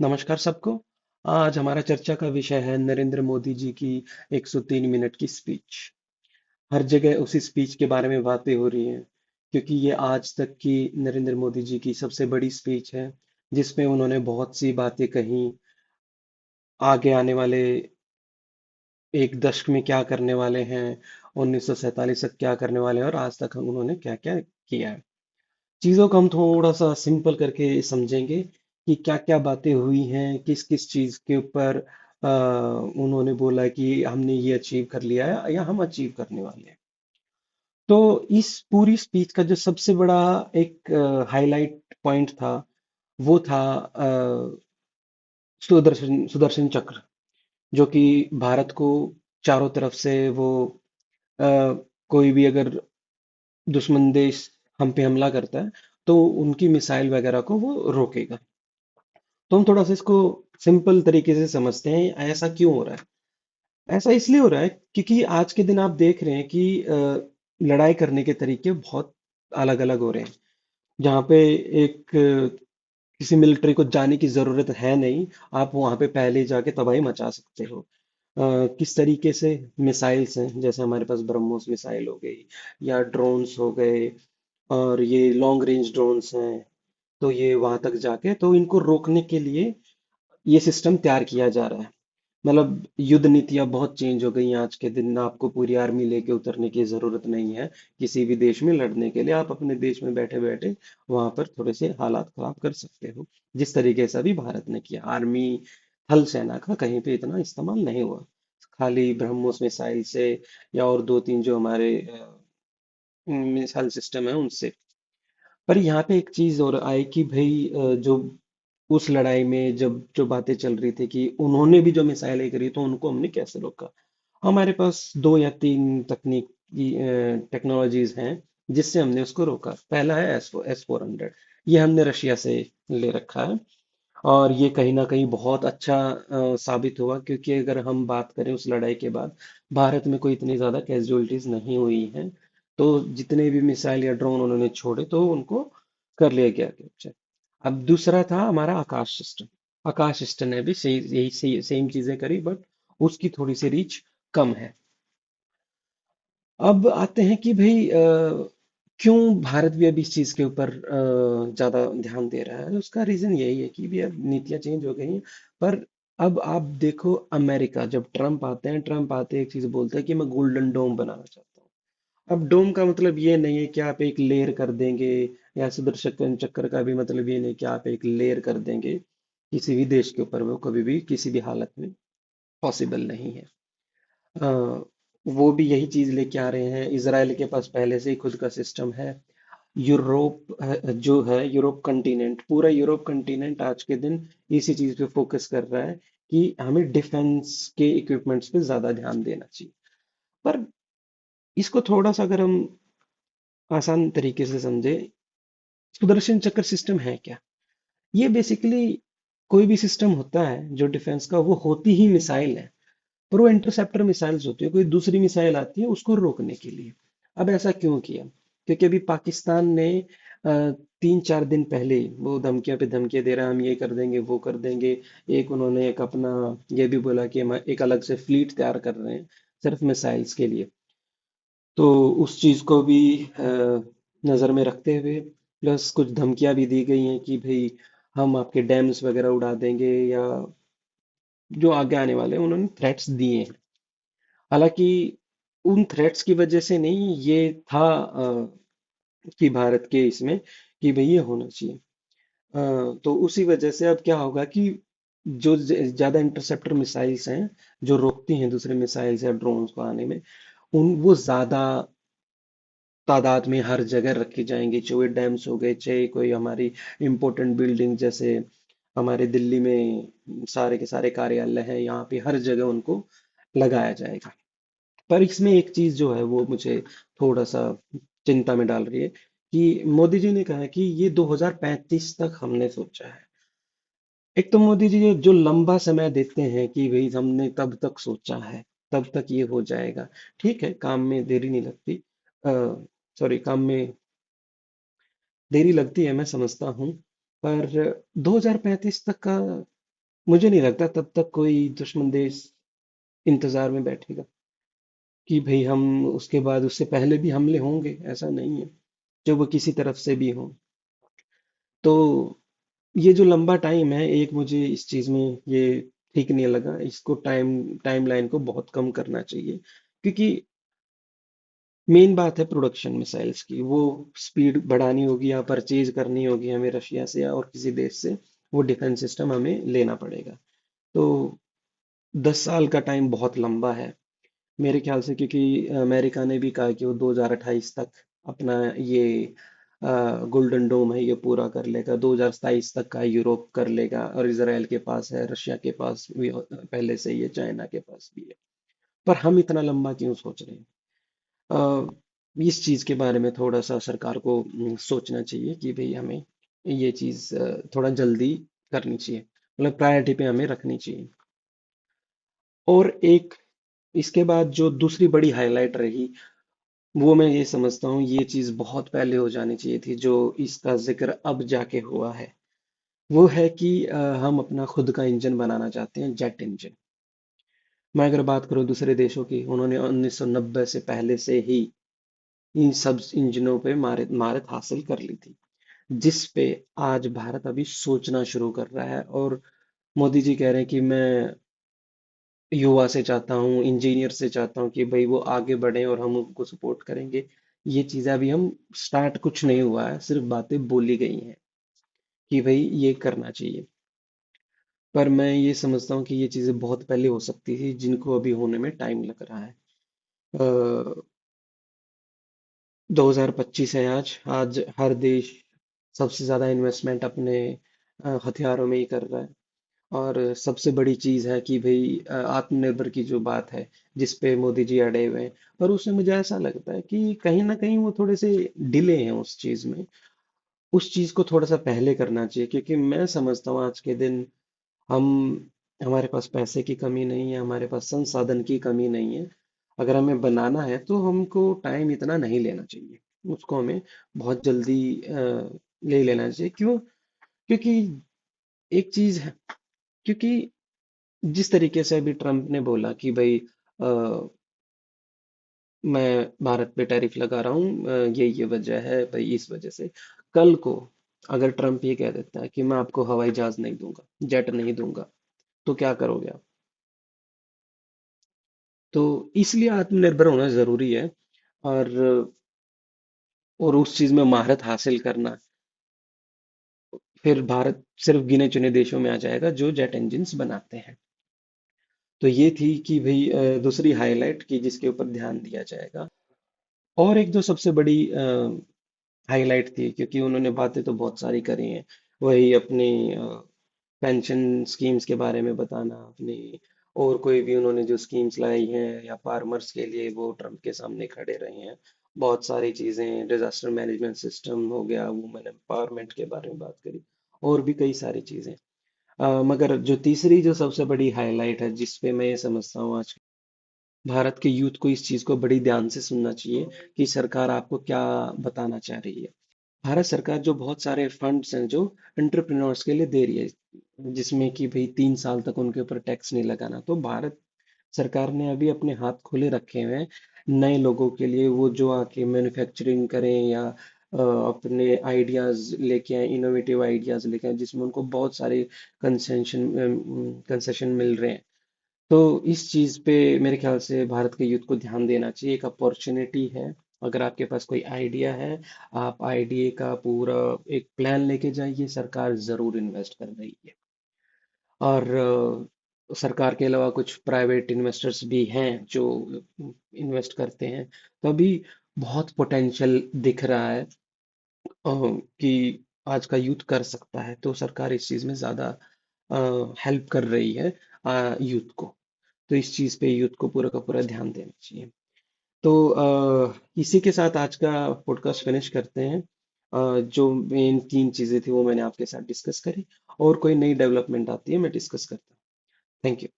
नमस्कार सबको। आज हमारा चर्चा का विषय है नरेंद्र मोदी जी की 103 मिनट की स्पीच। हर जगह उसी स्पीच के बारे में बातें हो रही हैं क्योंकि ये आज तक की नरेंद्र मोदी जी की सबसे बड़ी स्पीच है जिसमें उन्होंने बहुत सी बातें कही। आगे आने वाले एक दशक में क्या करने वाले हैं, 1947 तक क्या करने वाले हैं और आज तक उन्होंने क्या क्या किया है। चीजों को हम थोड़ा सा सिंपल करके समझेंगे कि क्या क्या बातें हुई हैं, किस किस चीज के ऊपर उन्होंने बोला कि हमने ये अचीव कर लिया है या हम अचीव करने वाले हैं। तो इस पूरी स्पीच का जो सबसे बड़ा एक हाईलाइट पॉइंट था वो था सुदर्शन सुदर्शन चक्र, जो कि भारत को चारों तरफ से वो अ, कोई भी अगर दुश्मन देश हम पे हमला करता है तो उनकी मिसाइल वगैरह को वो रोकेगा। तो हम थोड़ा सा इसको सिंपल तरीके से समझते हैं, ऐसा क्यों हो रहा है। ऐसा इसलिए हो रहा है क्योंकि आज के दिन आप देख रहे हैं कि लड़ाई करने के तरीके बहुत अलग अलग हो रहे हैं। जहाँ पे एक किसी मिलिट्री को जाने की जरूरत है नहीं, आप वहां पे पहले ही जाके तबाही मचा सकते हो। किस तरीके से मिसाइल्स हैं, जैसे हमारे पास ब्रह्मोस मिसाइल हो गई या ड्रोन्स हो गए, और ये लॉन्ग रेंज ड्रोन्स हैं। तो ये वहां तक जाके तो इनको रोकने के लिए ये सिस्टम तैयार किया जा रहा है। मतलब युद्ध नीतियां बहुत चेंज हो गई हैं आज के दिन। आपको पूरी आर्मी लेके उतरने की जरूरत नहीं है किसी भी देश में लड़ने के लिए। आप अपने देश में बैठे बैठे वहां पर थोड़े से हालात खराब कर सकते हो, जिस तरीके से अभी भारत ने किया। आर्मी, थल सेना का कहीं पे इतना इस्तेमाल नहीं हुआ, खाली ब्रह्मोस मिसाइल से या और दो तीन जो हमारे मिसाइल सिस्टम है उनसे। पर यहाँ पे एक चीज और आई कि भाई जो उस लड़ाई में जब जो बातें चल रही थी कि उन्होंने भी जो मिसाइलें करी तो उनको हमने कैसे रोका। हमारे पास दो या तीन तकनीकी टेक्नोलॉजीज हैं जिससे हमने उसको रोका। पहला है S400। ये हमने रशिया से ले रखा है और ये कहीं ना कहीं बहुत अच्छा साबित हुआ, क्योंकि अगर हम बात करें उस लड़ाई के बाद भारत में कोई इतनी ज्यादा कैजुअलिटीज नहीं हुई हैं। तो जितने भी मिसाइल या ड्रोन उन्होंने छोड़े तो उनको कर लिया गया कैप्चर। अब दूसरा था हमारा आकाश सिस्टम। आकाश सिस्टम ने भी सही यही सेम चीजें करी, बट उसकी थोड़ी सी रीच कम है। अब आते हैं कि भाई क्यों भारत भी अब इस चीज के ऊपर ज्यादा ध्यान दे रहा है। उसका रीजन यही है कि भी अब नीतियां चेंज हो गई हैं। पर अब आप देखो, अमेरिका जब ट्रम्प आते हैं, ट्रम्प आते ही एक चीज बोलते हैं कि मैं गोल्डन डोम बनाना चाहता हूँ। अब डोम का मतलब ये नहीं है कि आप एक लेयर कर देंगे, या सुदर्शन चक्र का भी मतलब ये नहीं कि आप एक लेयर कर देंगे किसी भी देश के ऊपर। वो कभी भी किसी भी हालत में पॉसिबल नहीं है। अ, वो भी यही चीज लेके आ रहे हैं। इसराइल के पास पहले से ही खुद का सिस्टम है। यूरोप जो है, यूरोप कंटिनेंट, पूरा यूरोप कंटिनेंट आज के दिन इसी चीज पे फोकस कर रहा है कि हमें डिफेंस के इक्विपमेंट्स पे ज्यादा ध्यान देना चाहिए। पर इसको थोड़ा सा अगर हम आसान तरीके से समझे, सुदर्शन चक्र सिस्टम है क्या। ये बेसिकली कोई भी सिस्टम होता है जो डिफेंस का, वो होती ही मिसाइल है। पर वो इंटरसेप्टर मिसाइल्स होती है, कोई दूसरी मिसाइल आती है उसको रोकने के लिए। अब ऐसा क्यों किया, क्योंकि अभी पाकिस्तान ने 3-4 दिन पहले वो धमकियां पे धमकियां दे रहा है, हम ये कर देंगे वो कर देंगे। एक उन्होंने एक अपना ये भी बोला कि हम एक अलग से फ्लीट तैयार कर रहे हैं सिर्फ मिसाइल्स के लिए। तो उस चीज को भी नजर में रखते हुए प्लस कुछ धमकियां भी दी गई हैं कि भाई हम आपके डैम्स वगैरह उड़ा देंगे, या जो आगे आने वाले हैं उन्होंने थ्रेट्स दिए हैं। हालांकि उन थ्रेट्स की वजह से नहीं, ये था कि भारत के इसमें कि भाई ये होना चाहिए। तो उसी वजह से अब क्या होगा कि जो ज्यादा इंटरसेप्टर मिसाइल्स हैं जो रोकती हैं दूसरे मिसाइल्स या ड्रोन्स को आने में, उन वो ज्यादा तादाद में हर जगह रखे जाएंगे। चाहे डैम्स हो गए, चाहे कोई हमारी इम्पोर्टेंट बिल्डिंग, जैसे हमारे दिल्ली में सारे के सारे कार्यालय हैं, यहाँ पे हर जगह उनको लगाया जाएगा। पर इसमें एक चीज जो है वो मुझे थोड़ा सा चिंता में डाल रही है कि मोदी जी ने कहा है कि ये 2035 तक हमने सोचा है। एक तो मोदी जी जो लंबा समय देते हैं कि भाई हमने तब तक सोचा है, तब तक ये हो जाएगा। ठीक है, काम में देरी नहीं लगती, सॉरी, काम में देरी लगती है, मैं समझता हूँ। पर 2035 तक का मुझे नहीं लगता तब तक कोई दुश्मन देश इंतजार में बैठेगा कि भाई हम उसके बाद उससे पहले भी हमले होंगे, ऐसा नहीं है, जो वो किसी तरफ से भी हो। तो ये जो लंबा टाइम है, एक मुझे इस चीज में ये ठीक नहीं लगा। इसको टाइमलाइन को बहुत कम करना चाहिए, क्योंकि मेन बात है प्रोडक्शन मिसाइल्स की, वो स्पीड बढ़ानी होगी या परचेज करनी होगी हमें रशिया से या और किसी देश से, वो डिफेंस सिस्टम हमें लेना पड़ेगा। तो 10 साल का टाइम बहुत लंबा है मेरे ख्याल से, क्योंकि अमेरिका ने भी कहा कि वो 2028 तक अपना ये गोल्डन डोम है ये पूरा कर लेगा, 2027 तक का यूरोप कर लेगा, और इसराइल के पास है, रशिया के पास भी पहले से ही है, चाइना के पास भी है। पर हम इतना लंबा क्यों सोच रहे हैं? इस चीज के बारे में थोड़ा सा सरकार को सोचना चाहिए कि भाई हमें ये चीज थोड़ा जल्दी करनी चाहिए, मतलब प्रायोरिटी पे हमें रखनी चाहिए। और एक इसके बाद जो दूसरी बड़ी हाईलाइट रही, वो मैं ये समझता हूँ ये चीज बहुत पहले हो जानी चाहिए थी, जो इसका जिक्र अब जाके हुआ है। वो है कि हम अपना खुद का इंजन बनाना चाहते हैं, जेट इंजन। मैं अगर बात करूँ दूसरे देशों की, उन्होंने 1990 से पहले से ही इन सब इंजनों पे महारत महारत हासिल कर ली थी, जिस पे आज भारत अभी सोचना शुरू कर रहा है। और मोदी जी कह रहे हैं कि मैं युवा से चाहता हूँ, इंजीनियर से चाहता हूँ कि भाई वो आगे बढ़े और हम उनको सपोर्ट करेंगे। ये चीजें अभी हम स्टार्ट कुछ नहीं हुआ है, सिर्फ बातें बोली गई हैं कि भाई ये करना चाहिए। पर मैं ये समझता हूँ कि ये चीजें बहुत पहले हो सकती थी, जिनको अभी होने में टाइम लग रहा है। 2025 है आज। आज हर देश सबसे ज्यादा इन्वेस्टमेंट अपने हथियारों में ही कर रहा है। और सबसे बड़ी चीज है कि भाई आत्मनिर्भर की जो बात है, जिस पे मोदी जी अड़े हुए हैं, पर उसमें मुझे ऐसा लगता है कि कहीं ना कहीं वो थोड़े से डिले हैं उस चीज में। उस चीज को थोड़ा सा पहले करना चाहिए, क्योंकि मैं समझता हूँ आज के दिन हम हमारे पास पैसे की कमी नहीं है, हमारे पास संसाधन की कमी नहीं है। अगर हमें बनाना है तो हमको टाइम इतना नहीं लेना चाहिए, उसको हमें बहुत जल्दी ले लेना चाहिए। क्यों? क्योंकि एक चीज है, क्योंकि जिस तरीके से अभी ट्रम्प ने बोला कि भाई मैं भारत पे टैरिफ लगा रहा हूँ, ये वजह है भाई, इस वजह से। कल को अगर ट्रम्प ये कह देता है कि मैं आपको हवाई जहाज नहीं दूंगा, जेट नहीं दूंगा, तो क्या करोगे आप? तो इसलिए आत्मनिर्भर होना जरूरी है। और और उस चीज में महारत हासिल करना, फिर भारत सिर्फ गिने चुने देशों में आ जाएगा जो जेट इंजिन्स बनाते हैं। तो ये थी कि भाई दूसरी हाईलाइट की जिसके ऊपर ध्यान दिया जाएगा। और एक जो सबसे बड़ी हाईलाइट थी, क्योंकि उन्होंने बातें तो बहुत सारी करी हैं, वही अपनी पेंशन स्कीम्स के बारे में बताना अपनी, और कोई भी उन्होंने जो स्कीम्स लाई हैं या फार्मर्स के लिए, वो ट्रम्प के सामने खड़े रहे हैं। बहुत सारी चीजें, डिजास्टर मैनेजमेंट सिस्टम हो गया, वुमेन एम्पावरमेंट के बारे में बात करी, और भी कई सारी चीजें। मगर जो तीसरी जो सबसे बड़ी हाईलाइट है, जिस पे मैं ये समझता हूँ आज भारत के यूथ को इस चीज को बड़ी ध्यान से सुनना चाहिए कि सरकार आपको क्या बताना चाह रही है। भारत सरकार जो बहुत सारे फंड्स हैं जो एंटरप्रेन्योर्स के लिए दे रही है, जिसमें कि भाई 3 साल तक उनके ऊपर टैक्स नहीं लगाना, तो भारत सरकार ने अभी अपने हाथ खुले रखे हुए हैं नए लोगों के लिए, वो जो आके मैन्युफैक्चरिंग करें या अपने आइडियाज लेके आए, इनोवेटिव आइडियाज लेके आए, जिसमें उनको बहुत सारे कंसेशन कंसेशन मिल रहे हैं। तो इस चीज पे मेरे ख्याल से भारत के यूथ को ध्यान देना चाहिए, एक अपॉर्चुनिटी है। अगर आपके पास कोई आइडिया है, आप आइडिया का पूरा एक प्लान लेके जाइए, सरकार जरूर इन्वेस्ट कर रही है। और सरकार के अलावा कुछ प्राइवेट इन्वेस्टर्स भी हैं जो इन्वेस्ट करते हैं। तो अभी बहुत पोटेंशियल दिख रहा है कि आज का यूथ कर सकता है, तो सरकार इस चीज में ज्यादा हेल्प कर रही है यूथ को। तो इस चीज पे यूथ को पूरा का पूरा ध्यान देना चाहिए। तो इसी के साथ आज का पॉडकास्ट फिनिश करते हैं। जो मेन 3 चीजें थी वो मैंने आपके साथ डिस्कस करी, और कोई नई डेवलपमेंट आती है मैं डिस्कस करता हूँ। Thank you.